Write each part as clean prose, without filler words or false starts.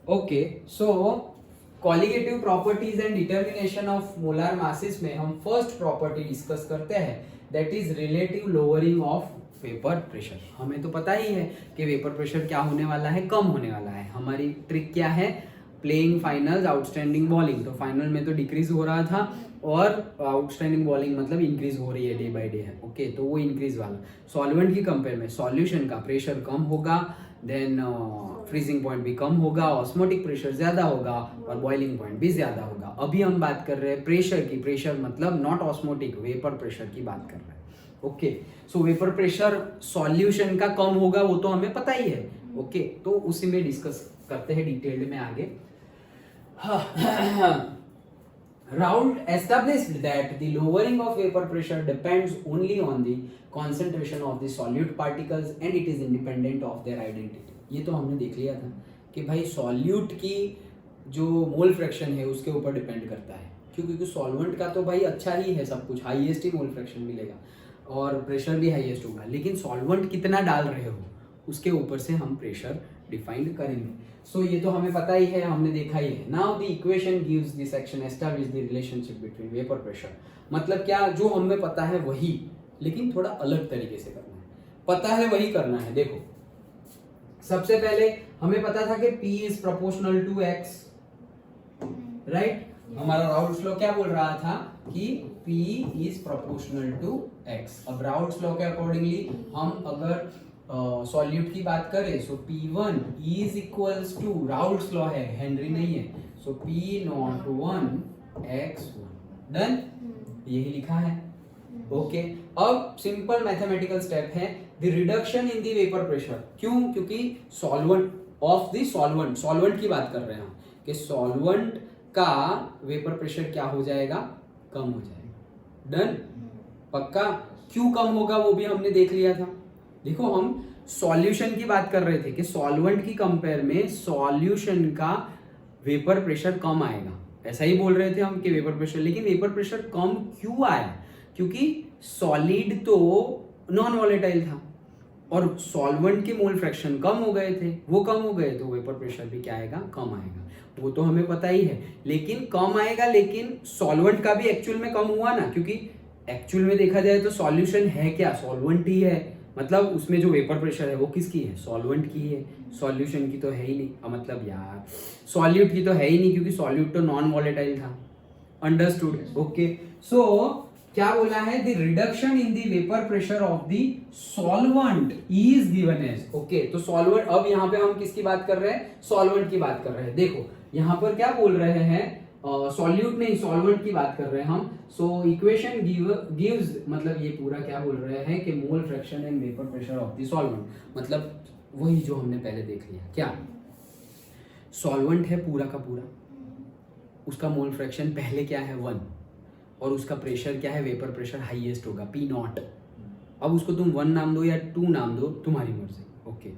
Okay, so colligative properties and determination of molar masses में हम first property discuss करते हैं, that is relative lowering of vapour pressure. हमें तो पता ही है कि वेपर प्रेशर क्या होने वाला है, कम होने वाला है। हमारी ट्रिक क्या है, प्लेइंग फाइनल्स आउटस्टैंडिंग बॉलिंग। तो फाइनल में तो डिक्रीज हो रहा था और आउटस्टैंडिंग बॉलिंग मतलब इंक्रीज हो रही है डे बाय डे है। ओके, तो वो इंक्रीज वाला सॉल्वेंट की कंपेयर में सॉल्यूशन का प्रेशर कम होगा, देन फ्रीजिंग पॉइंट भी कम होगा, ऑस्मोटिक प्रेशर ज्यादा होगा और बॉइलिंग पॉइंट भी ज्यादा होगा। अभी हम बात कर रहे हैं प्रेशर की, प्रेशर मतलब नॉट ऑस्मोटिक, वेपर प्रेशर की बात कर रहे हैं। ओके, सो वेपर प्रेशर सॉल्यूशन का कम होगा वो तो हमें पता ही है। ओके, तो उसी में डिस्कस करते हैं डिटेल्ड में आगे। Raoult established that the lowering of vapor pressure depends only on the concentration of the solute particles and it is independent of their identity। ये तो हमने देख लिया था कि भाई सॉल्यूट की जो मोल फ्रैक्शन है उसके ऊपर डिपेंड करता है, क्योंकि सॉल्वेंट का तो भाई अच्छा ही है, सब कुछ हाईएस्ट ही मोल फ्रैक्शन मिलेगा और प्रेशर भी हाईएस्ट होगा, लेकिन सॉल्वेंट कितना डाल रहे हो उसके ऊपर से हम प्रेशर डिफाइंड करेंगे। सो ये तो हमें पता ही है, हमने देखा ही है। Now the equation gives the section establish the relationship between vapour pressure. मतलब क्या, जो हमें पता है वही, लेकिन थोड़ा अलग तरीके से करना है। पता है वही करना है। देखो, सबसे पहले हमें पता था कि P is proportional to X, right. हमारा राउल्ट्स लॉ क्या बोल रहा था कि P is proportional to X। अब राउल्ट्स लॉ के अकॉर्डिंगली हम अगर सॉल्यूट की बात करें, so P1 is equals to, Raoult's law है, हेनरी नहीं है, सो P01 X1। डन, यही लिखा है। ओके, अब सिंपल मैथमेटिकल स्टेप है, the reduction in the vapour pressure. क्यों? क्योंकि solvent of the solvent, solvent की बात कर रहे हैं हम कि सॉल्वेंट का वेपर प्रेशर क्या हो जाएगा, कम हो जाएगा। डन, पक्का। क्यों कम होगा वो भी हमने देख लिया था। देखो, हम सॉल्यूशन की बात कर रहे थे कि सॉल्वेंट की कंपेयर में सॉल्यूशन का वेपर प्रेशर कम आएगा, ऐसा ही बोल रहे थे हम कि वेपर प्रेशर, लेकिन वेपर प्रेशर कम क्यों आया? क्योंकि सॉलिड तो नॉन वॉलेटाइल था और सॉल्वेंट के मोल फ्रैक्शन कम हो गए थे, वो कम हो गए तो वेपर प्रेशर भी क्या आएगा, कम आएगा। वो तो हमें पता ही है, लेकिन कम आएगा, लेकिन सॉल्वेंट का भी एक्चुअल में कम हुआ ना, क्योंकि एक्चुअल में देखा जाए तो सॉल्यूशन है क्या, सॉल्वेंट ही है। मतलब उसमें जो वेपर प्रेशर है वो किसकी है, सॉल्वेंट की है, सॉल्यूशन की तो है ही नहीं। मतलब यार, सॉल्यूट की तो है ही नहीं, क्योंकि सॉल्यूट तो नॉन वॉलेटाइल था। अंडरस्टूड? ओके, सो क्या बोला है, the reduction in the vapour pressure of the solvent is given as. Okay, तो सॉल्वेंट, अब यहाँ पे हम किसकी बात कर रहे हैं, सॉल्वेंट की बात कर रहे हैं। देखो यहाँ पर क्या बोल रहे हैं, सॉल्यूट नहीं, सॉल्वेंट की बात कर रहे हैं हम। सो इक्वेशन गिव्स, मतलब ये पूरा क्या बोल रहे हैं कि mole fraction and vapour pressure of the solvent, मतलब वही जो हमने पहले देख लिया। क्या, सॉल्वेंट है पूरा का पूरा, उसका मोल फ्रैक्शन पहले क्या है 1, और उसका प्रेशर क्या है, वेपर प्रेशर हाईएस्ट होगा P0। अब उसको तुम 1 नाम दो या 2 नाम दो, तुम्हारी मर्जी। ओके,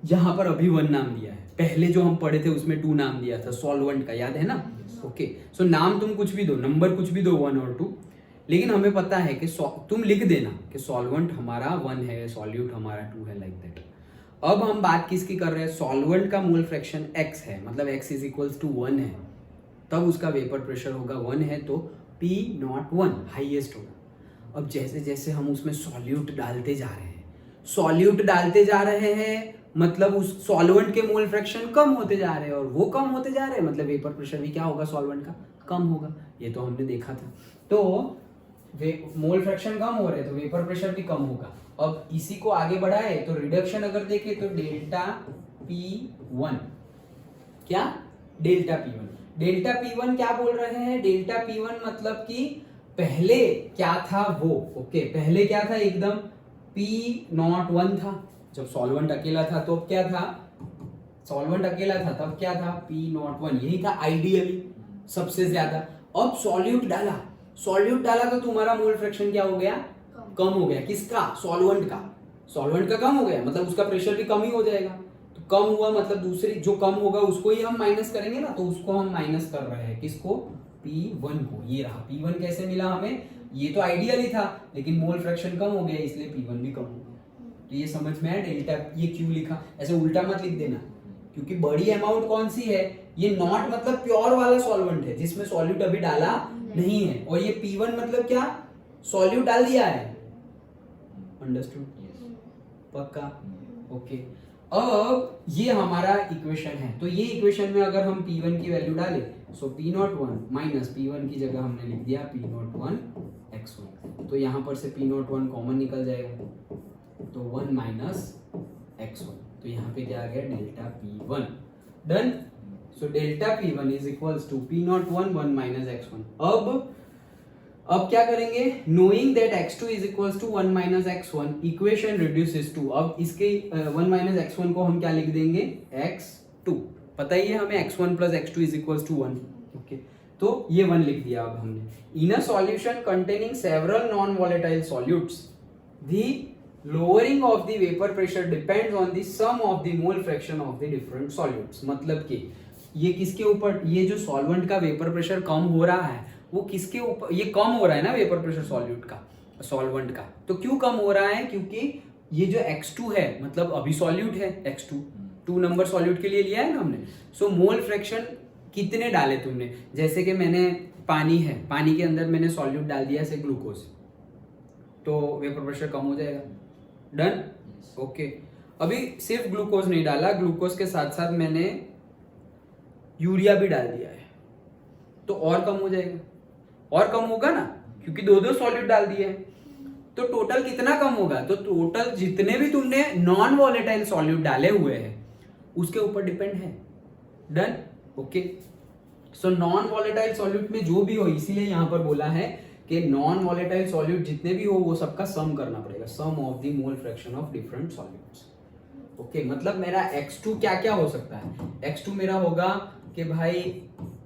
यहाँ पर अभी 1 नाम दिया है, पहले जो हम पढ़े थे उसमें 2 नाम दिया था सॉल्वेंट का, याद है ना। ओके, सो नाम तुम कुछ भी दो, नंबर कुछ भी दो, 1 और 2, लेकिन हमें पता है कि तुम लिख देना कि सॉल्वेंट हमारा 1 है, सॉल्यूट हमारा 2 है, लाइक दैट। अब हम बात किसकी कर रहे हैं, सॉल्वेंट का मोल फ्रैक्शन X है, मतलब X इज इक्वल्स टू 1 है, तब उसका वेपर प्रेशर होगा 1 है, तो P01 हाईएस्ट होगा। अब जैसे जैसे हम उसमें सॉल्यूट डालते जा रहे हैं, सॉल्यूट डालते जा रहे हैं, मतलब उस सॉल्वेंट के मोल फ्रैक्शन कम होते जा रहे हैं, और वो कम होते जा रहे हैं, मतलब वेपर प्रेशर भी क्या होगा, सॉल्वेंट का कम होगा। ये तो हमने देखा था। तो मोल फ्रैक्शन कम हो रहे हैं तो वेपर प्रेशर भी कम होगा। अब इसी को आगे बढ़ाए तो रिडक्शन अगर देखें तो डेल्टा P1, क्या, डेल्टा P1 क्या बोल रहे हैं, डेल्टा P1 मतलब कि पहले क्या था वो। ओके, पहले क्या था, एकदम P01 था, जब सॉल्वेंट अकेला था तो क्या था, सॉल्वेंट अकेला था तब क्या था, P01, यही था आइडियली सबसे ज्यादा। अब सॉल्यूट डाला तो तुम्हारा मोल फ्रैक्शन क्या हो गया, कम हो गया। किसका, सॉल्वेंट का कम हो गया, मतलब उसका प्रेशर भी कम ही हो जाएगा। तो कम हुआ मतलब दूसरी जो कम होगा उसको ही हम माइनस करेंगे ना, तो उसको हम माइनस कर रहे हैं, किसको, P1 को। ये रहा P1 कैसे मिला हमें, ये तो आइडियल ही था, लेकिन मोल फ्रैक्शन कम हो गया इसलिए P1 भी कम हो गया। तो ये समझ में आया, डेल्टा, ये क्यों लिखा, ऐसे उल्टा मत लिख देना, क्योंकि बड़ी अमाउंट कौन सी है, ये नॉट मतलब प्योर वाला सॉल्वेंट है जिसमें सॉल्यूट अभी डाला नहीं है, और ये P1 मतलब क्या, सॉल्यूट डाल दिया है। अंडरस्टूड? पक्का? ओके। अब ये हमारा इक्वेशन है, तो ये इक्वेशन में अगर हम P1 की वैल्यू डालें, सो P01 माइनस P1 की जगह हमने लिख दिया P01 x1, तो यहाँ पर से P01 कॉमन निकल जाएगा, तो 1 माइनस x1, तो यहाँ पे क्या आ गया, delta P1। Done. So delta P1 is equals to P01 1 minus x1। अब क्या करेंगे, knowing that x2 is equals to 1 minus x1, equation reduces to, अब इसके 1 माइनस x1 को हम क्या लिख देंगे, x2, पता ही है हमें x1 plus x2 is equals to 1। Okay, तो ये 1 लिख दिया अब हमने। In a solution containing several non volatile solutes, the lowering of the vapor pressure depends on the sum of the mole fraction of the different solutes। मतलब कि ये किसके ऊपर, ये जो सॉल्वेंट का वेपर प्रेशर कम हो रहा है वो किसके ऊपर, ये कम हो रहा है ना वेपर प्रेशर सॉल्यूट का, सॉल्वेंट का, तो क्यों कम हो रहा है, क्योंकि ये जो x2 है मतलब अभी सॉल्यूट है, x2 2 नंबर सॉल्यूट के लिए लिया है ना हमने, सो मोल फ्रैक्शन कितने डाले तुमने, जैसे कि मैंने पानी है, पानी के अंदर मैंने सॉल्यूट डाल दिया से ग्लूकोज, तो वेपर प्रेशर कम हो जाएगा। डन। ओके, अभी सिर्फ ग्लूकोज नहीं डाला, ग्लूकोज के साथ साथ मैंने यूरिया भी डाल दिया है, तो और कम हो जाएगा, और कम होगा ना, क्योंकि दो दो सॉल्यूट डाल दिए हैं, तो टोटल कितना कम होगा, तो टोटल जितने भी तुमने नॉन वॉलेटाइल सॉल्यूट डाले हुए हैं उसके ऊपर डिपेंड है। Done. Okay, so non volatile solute में जो भी हो, इसीलिए यहां पर बोला है कि नॉन वॉलेटाइल सॉल्यूट जितने भी हो वो सबका सम करना पड़ेगा, sum of the mole fraction of different solutes. Okay, मतलब मेरा x2 क्या क्या हो सकता है, x2 मेरा होगा कि भाई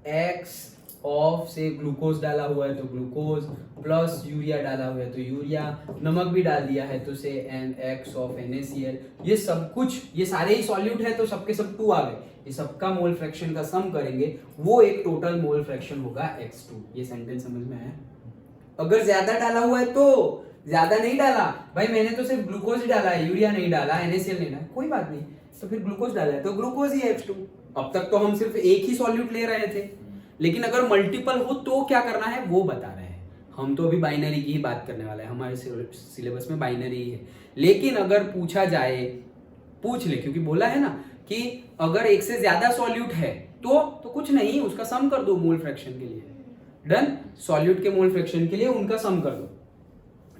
x ऑफ से ग्लूकोज डाला हुआ है तो ग्लूकोज, प्लस यूरिया डाला हुआ है तो यूरिया, नमक भी डाल दिया है तो से x ऑफ NaCl, ये सब कुछ, ये सारे ही सॉल्यूट है तो सबके सब 2 आ गए, ये सबका मोल फ्रैक्शन का सम करेंगे, वो एक टोटल मोल फ्रैक्शन होगा x2। ये सेंटेंस समझ में आया? अगर ज्यादा डाला हुआ है तो, ज्यादा नहीं डाला भाई, मैंने तो सिर्फ ग्लूकोज ही डाला है, यूरिया नहीं डाला, NaCl नहीं डाला, कोई बात नहीं, तो फिर ग्लूकोज डाला है तो ग्लूकोज ही है x2। अब तक तो हम सिर्फ एक ही सॉल्यूट ले रहे थे, लेकिन अगर मल्टीपल हो तो क्या करना है वो बता रहे हैं हम, तो अभी बाइनरी की ही बात करने वाले हैं, हमारे सिलेबस में बाइनरी ही है। लेकिन अगर पूछा जाए, पूछ ले, क्योंकि बोला है ना कि अगर एक से ज्यादा सॉल्यूट है तो कुछ नहीं, उसका सम कर दो मोल फ्रैक्शन के लिए। डन। सॉल्यूट के मोल फ्रैक्शन के लिए उनका सम कर दो।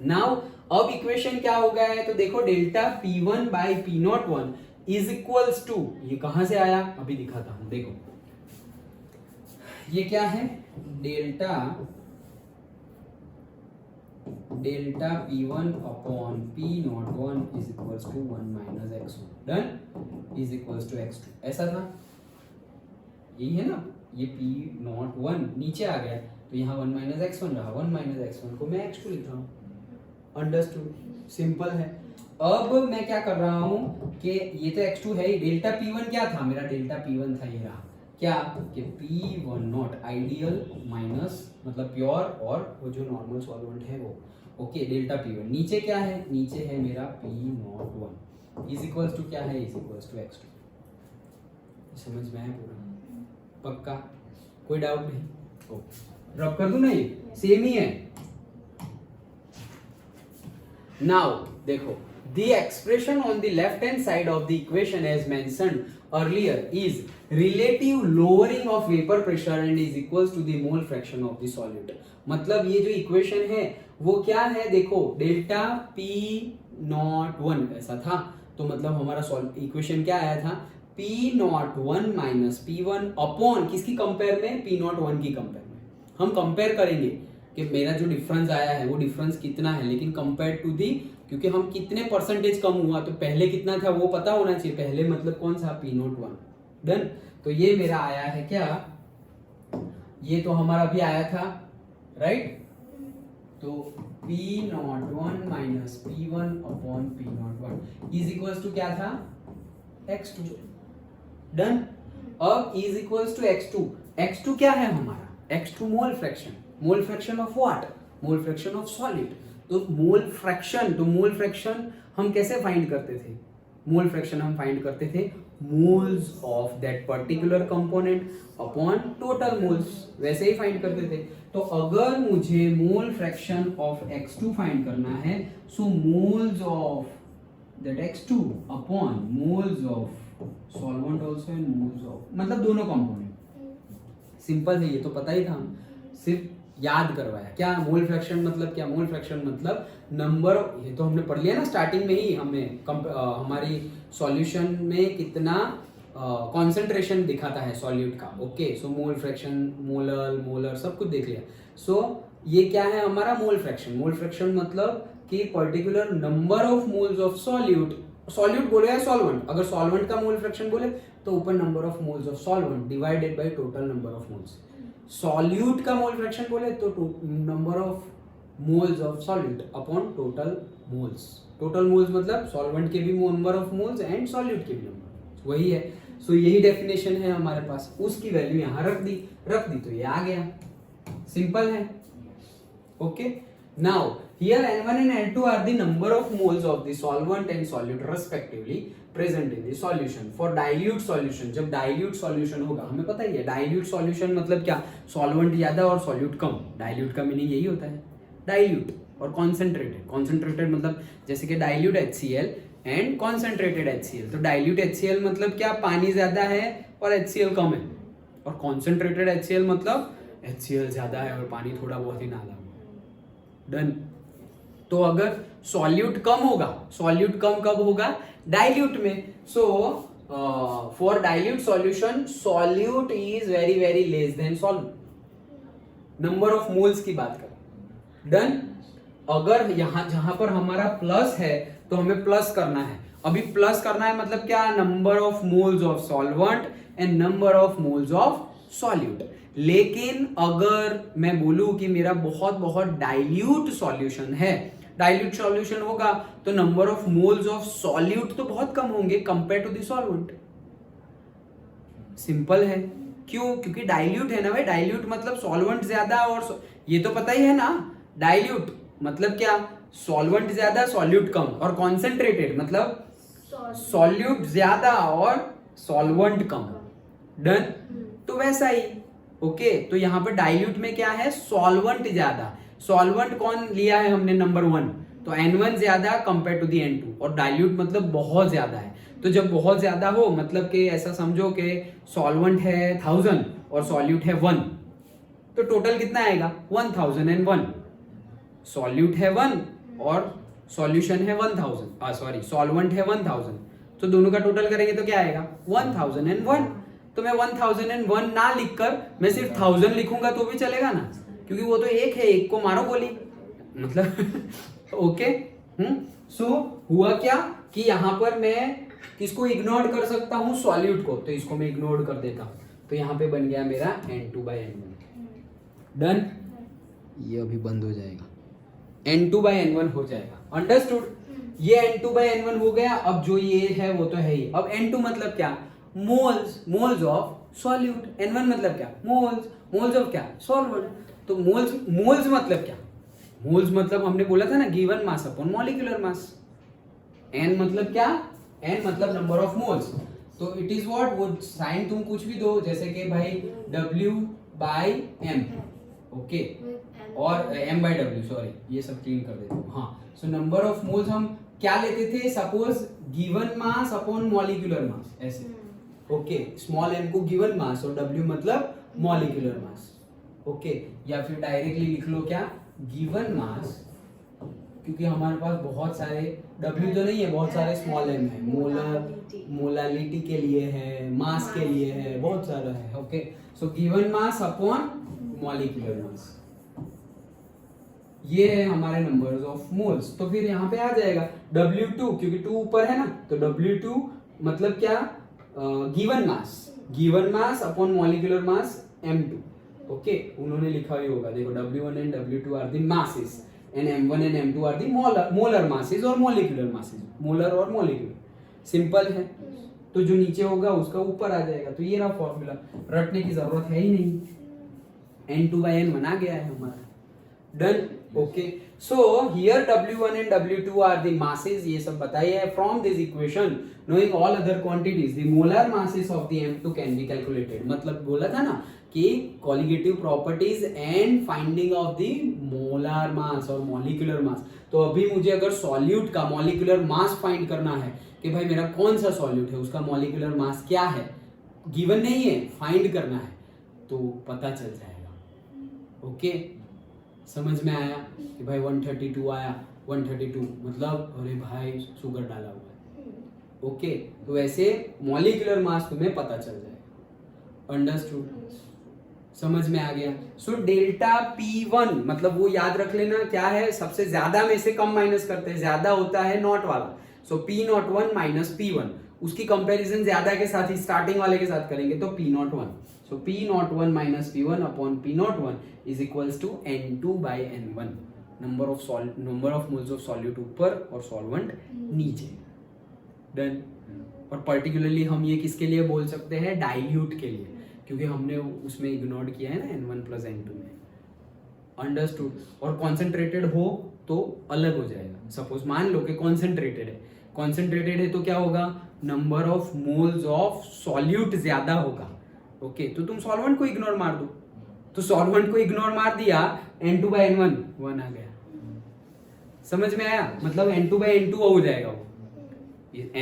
नाउ अब इक्वेशन क्या हो गया है, तो देखो delta P1 by P01 is equals to, ये कहां से आया अभी दिखाता हूं, देखो ये क्या है, delta P1 upon P01 is equals to 1 minus x1। Done. Is equals to x2, ऐसा था, यही है ना, ये P01 नीचे आ गया तो यहाँ 1 माइनस x1 रहा, 1 माइनस x1 को मैं x2 लिख रहा हूँ। अंडरस्टूड? सिंपल है। अब मैं क्या कर रहा हूँ कि ये तो x2 है ही, डेल्टा P1 क्या था मेरा, डेल्टा P1 था ये रहा, क्या कि P1 नॉट आइडियल माइनस मतलब प्योर और वो जो नॉर्मल सॉल्वेंट है वो। ओके, डेल्टा P1 नीचे क्या है, नीचे है मेरा P01 इज इक्वल्स टू क्या है, इज इक्वल्स टू x2। समझ में आया पूरा? पक्का? कोई डाउट नहीं? ओके, ड्रॉप कर दूं ना, ये सेम ही है। नाउ देखो, the expression on the left hand side of the equation as mentioned earlier is relative lowering of vapor pressure and is equals to the mole fraction of the solute। मतलब ये जो equation है वो क्या है, देखो delta P01 ऐसा था, तो मतलब हमारा इक्वेशन क्या आया था, P01 माइनस P1 अपॉन किसकी कंपेयर में, P01 की कंपेयर में। हम कंपेयर करेंगे कि मेरा जो डिफरेंस आया है वो डिफरेंस कितना है, लेकिन कंपेयर टू दी, क्योंकि हम कितने परसेंटेज कम हुआ तो पहले कितना था वो पता होना चाहिए, पहले मतलब कौन सा, P01। डन। तो ये मेरा आया है क्या, ये तो हमारा भी आया था, राइट, तो P01 minus P1 upon P01 is equals to क्या था, x2। डन। अब is equals to x2, x2 क्या है हमारा, x2 mole fraction, mole fraction of what, mole fraction of solid. तो मोल फ्रैक्शन हम कैसे फाइंड करते थे, मोल फ्रैक्शन हम फाइंड करते थे moles of that particular component upon total moles, वैसे ही फाइंड करते थे। तो अगर मुझे मोल फ्रैक्शन ऑफ x2 फाइंड करना है, so moles of that x2 upon moles of solvent also and moles of, मतलब दोनों कंपोनेंट। सिंपल है, ये तो पता ही था, हम सिर्फ याद करवाया। क्या मोल फ्रैक्शन मतलब क्या? मोल फ्रैक्शन मतलब नंबर, ये तो हमने पढ़ लिया ना स्टार्टिंग में ही, हमें हमारी सॉल्यूशन में कितना कॉन्सेंट्रेशन दिखाता है सॉल्यूट का। ओके, सो मोल फ्रैक्शन, मोलर सब कुछ देख लिया। सो ये क्या है हमारा मोल फ्रैक्शन? मोल फ्रैक्शन मतलब कि particular number of moles of solute, solute बोले या सॉल्वेंट, अगर सॉल्वेंट का मोल फ्रैक्शन बोले तो ऊपर number of moles of solvent divided by total number of moles. Solute का मोल फ्रैक्शन बोले तो number of moles of solute upon total moles. Total moles मतलब सॉल्वेंट के भी number of moles and solute के भी नंबर, वही है। सो यही डेफिनेशन है हमारे पास, उसकी वैल्यू यहाँ रख दी तो ये आ गया। सिंपल है। Okay, now here N1 and N2 are the number of moles of the solvent and solute respectively present in the solution. For dilute solution, जब dilute solution होगा, हमें पता ही है dilute solution मतलब क्या, solvent ज्यादा और solute कम। dilute का मीनिंग यही होता है, dilute और concentrated। concentrated मतलब जैसे कि dilute HCl and concentrated HCl, तो dilute HCl मतलब क्या, पानी ज्यादा है और HCl कम है, और concentrated HCl मतलब HCl ज्यादा है और पानी थोड़ा बहुत ही नाला। डन। तो अगर सॉल्यूट कम होगा, सॉल्यूट कम कब होगा? डाइल्यूट में। So for dilute solution solute is very very less than solvent. Number of moles की बात करें। डन। अगर यहां जहां पर हमारा प्लस है तो हमें प्लस करना है, अभी प्लस करना है मतलब क्या, number of moles of solvent and number of moles of solute. लेकिन अगर मैं बोलूं कि मेरा बहुत बहुत डाइल्यूट सॉल्यूशन है, डाइल्यूट सॉल्यूशन होगा तो number of moles of solute तो बहुत कम होंगे compare to the solvent. Simple है। क्यों? क्योंकि डाइल्यूट है ना भाई, डाइल्यूट मतलब सॉल्वेंट ज्यादा और ये तो पता ही है ना। डाइल्यूट मतलब क्या, सॉल्वेंट ज्यादा सॉल्यूट कम, और कॉन्सेंट्रेटेड मतलब सॉल्यूट ज्यादा और सॉल्वेंट कम। डन। तो वैसा ही। ओके, तो यहाँ पर डाइल्यूट में क्या है, सॉल्वेंट ज्यादा। सॉल्वेंट कौन लिया है हमने, नंबर 1, तो N1 ज्यादा कंपेयर टू दी N2, और डाइल्यूट मतलब बहुत ज्यादा है। तो जब बहुत ज्यादा हो मतलब कि ऐसा समझो कि सॉल्वेंट है 1000 और सॉल्यूट है 1, तो टोटल कितना आएगा, 1001। सॉल्यूट है 1 और सॉल्यूशन है 1000, सॉरी सॉल्वेंट है 1000, तो दोनों का टोटल करेंगे तो क्या आएगा, 1001। तो मैं 1001 ना लिखकर मैं सिर्फ 1000 लिखूंगा तो भी चलेगा ना, क्योंकि वो तो एक है, एक को मारो गोली मतलब। ओके। सो हुआ क्या कि यहां पर मैं किसको इग्नोर कर सकता हूं, सॉल्यूट को, तो इसको मैं इग्नोर कर देता हूं, तो यहां पे बन गया मेरा N2/N1। डन। ये अभी बंद हो जाएगा, N2/N1 हो जाएगा। अंडरस्टूड? ये N2/N1 हो गया। अब जो ये है वो तो है ही। अब N2 मतलब क्या, moles, moles of solute. N1 मतलब क्या, मोल्स, मोल्स ऑफ क्या, सॉल्वेंट। तो मोल्स मतलब क्या, मोल्स मतलब हमने बोला था ना, गिवन मास अपॉन मॉलिक्यूलर मास। n मतलब क्या, n मतलब नंबर ऑफ मोल्स। तो इट इज व्हाट, वो साइन तुम कुछ भी दो, जैसे कि भाई W/m, ओके, और m/w, सॉरी ये सब क्लीन कर देता हूँ। हाँ, सो नंबर ऑफ मोल्स हम क्या लेते थे, suppose given mass upon molecular मास, ऐसे। ओके, स्मॉल m को गिवन मास और w मतलब मॉलिक्यूलर मास। ओके, या फिर डायरेक्टली लिख लो क्या, गिवन मास, क्योंकि हमारे पास बहुत सारे W तो नहीं है, बहुत सारे स्मॉल m है, मोलालिटी के लिए है, मास के लिए है, बहुत सारा है। Okay, so given mass upon molecular मास, ये है हमारे नंबर्स ऑफ मोल्स। तो फिर यहाँ पे आ जाएगा W2, क्योंकि 2 ऊपर है ना, तो W2 मतलब क्या, given mass upon molecular mass M2। Okay, उन्होंने लिखा ही होगा, देखो W1 and W2 are the masses and M1 and M2 are the molar masses और मॉलिक्यूलर मासेस, मोलर और मॉलिक्यूलर। सिंपल है। तो जो नीचे होगा उसका ऊपर आ जाएगा। तो ये रहा फॉर्मूला, रटने की जरूरत है ही नहीं, N2/N1 आ गया है हमारा। Done. Okay so here W1 and W2 are the masses, ये सब बताइए है. From this equation knowing all other quantities the molar masses of the M2 can be calculated. मतलब बोला था ना कि colligative properties and finding of the molar mass और मॉलिक्यूलर मास. तो अभी मुझे अगर सॉल्यूट का मॉलिक्यूलर मास फाइंड करना है कि भाई मेरा कौन सा सॉल्यूट है, उसका मॉलिक्यूलर मास क्या है, गिवन नहीं है, फाइंड करना है, तो पता चल जाएगा. ओके समझ में आया कि भाई 132 आया, 132 मतलब अरे भाई शुगर डाला हुआ है. ओके तो वैसे मॉलिक्यूलर मास तुम्हें पता चल जाएगा. अंडरस्टूड, समझ में आ गया. सो डेल्टा P1 मतलब वो याद रख लेना क्या है, सबसे ज्यादा में से कम माइनस करते हैं, ज्यादा होता है नॉट वाला. सो P01 माइनस P1, उसकी कंपैरिजन ज्यादा के साथ ही स्टार्टिंग वाले के साथ करेंगे तो P01. So P01 minus P1 upon P01 is equals to N2 by N1. number of moles of solute ऊपर और solvent नीचे. डन. और पर्टिकुलरली हम ये किसके लिए बोल सकते हैं, डाइल्यूट के लिए, क्योंकि हमने उसमें इग्नोर किया है ना N1 plus N2 में. अंडरस्टूड. और कॉन्सेंट्रेटेड हो तो अलग हो जाएगा. सपोज मान लो कि कॉन्सेंट्रेटेड है तो क्या होगा, number of moles of solute ज्यादा होगा. ओके तो तुम सॉल्वेंट को इग्नोर मार दो, तो सॉल्वेंट को इग्नोर मार दिया, N2 by N1 1 आ गया. समझ में आया, मतलब N2 by N2 हो जाएगा. वो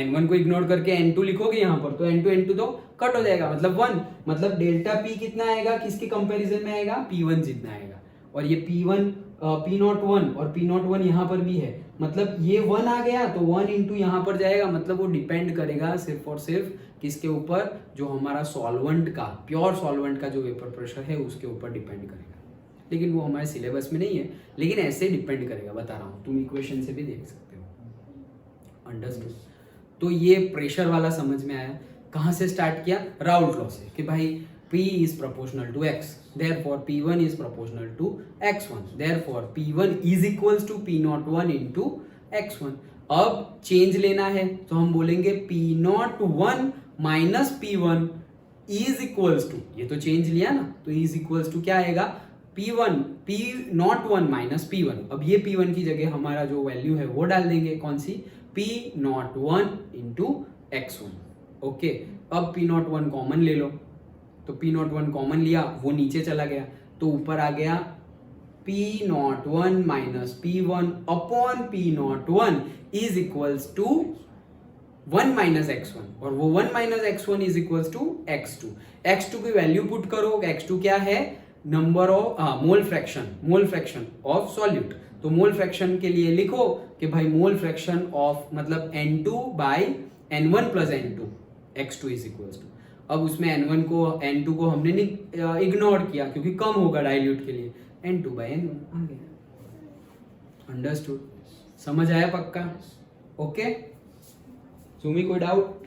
N1 को इग्नोर करके N2 लिखोगे यहाँ पर तो N2 तो कट हो जाएगा, मतलब 1. मतलब डेल्टा P कितना आएगा, किसके कंपैरिजन में आएगा, P1 जितना आएगा. और ये P1 P01 और P01 यहाँ पर भी है, मतलब ये 1 आ गया तो 1 इंटू यहाँ पर जाएगा. मतलब वो डिपेंड करेगा सिर्फ और सिर्फ किसके ऊपर, जो हमारा सॉल्वेंट का, प्योर सॉल्वेंट का जो वेपर प्रेशर है उसके ऊपर डिपेंड करेगा. लेकिन वो हमारे सिलेबस में नहीं है, लेकिन ऐसे डिपेंड करेगा, बता रहा हूँ, तुम इक्वेशन से भी देख सकते हो. अंडरस्टूड. तो ये प्रेशर वाला समझ में आया. कहाँ से स्टार्ट किया, राउल्ट लॉ से, कि भाई P is proportional to X, therefore P1 is proportional to X1, therefore P1 is equals to P01 into X1. अब चेंज लेना है तो हम बोलेंगे P01 minus P1 is equals to, ये तो चेंज लिया ना, तो is equals to क्या आएगा, P01 minus P1. अब ये P1 की जगह हमारा जो वैल्यू है वो डाल देंगे, कौन सी, P01 into X1. ओके अब P01 कॉमन ले लो, तो P01 कॉमन लिया, वो नीचे चला गया, तो ऊपर आ गया P01 minus P1 upon P01 is equals to 1 minus X1, और वो 1 minus X1 is equals to X2. X2 की वैल्यू पुट करो, X2 क्या है, number of mole fraction of solute. तो मोल फ्रैक्शन के लिए लिखो कि भाई मोल फ्रैक्शन ऑफ मतलब N2 by N1 plus N2, X2 is equals to. अब उसमें N2 को हमने इग्नोर किया क्योंकि कम होगा डाइल्यूट के लिए, N2 by N1 आ गया. अंडरस्टूड, समझ आया पक्का. ओके सुमी, कोई डाउट.